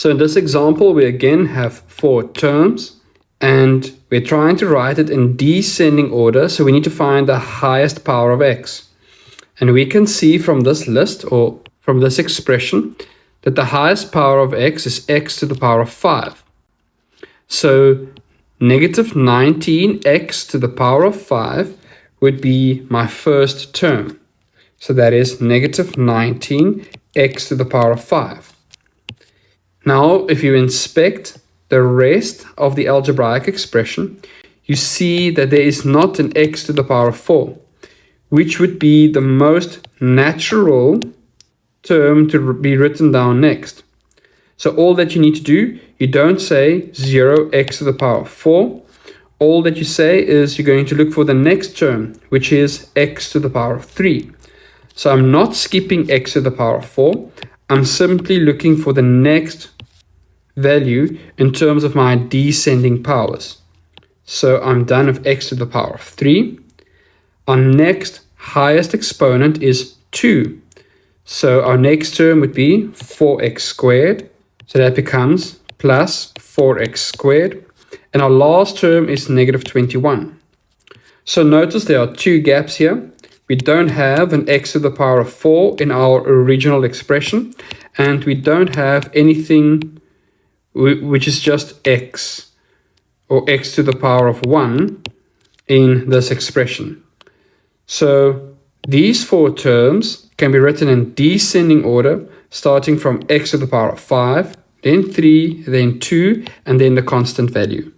So in this example, we again have 4 terms, and we're trying to write it in descending order, so we need to find the highest power of x. And we can see from this list, or from this expression, that the highest power of x is x to the power of 5. So negative 19x to the power of 5 would be my first term. So that is negative 19x to the power of 5. Now, if you inspect the rest of the algebraic expression, you see that there is not an x to the power of 4, which would be the most natural term to be written down next. So all that you need to do, you don't say 0x to the power of 4. All that you say is you're going to look for the next term, which is x to the power of 3. So I'm not skipping x to the power of 4. I'm simply looking for the next value in terms of my descending powers. So I'm done with x to the power of 3. Our next highest exponent is 2. So our next term would be 4x squared. So that becomes plus 4x squared. And our last term is negative 21. So notice there are 2 gaps here. We don't have an x to the power of 4 in our original expression. And we don't have anything which is just x, or x to the power of 1 in this expression. So these 4 terms can be written in descending order, starting from x to the power of 5, then 3, then 2, and then the constant value.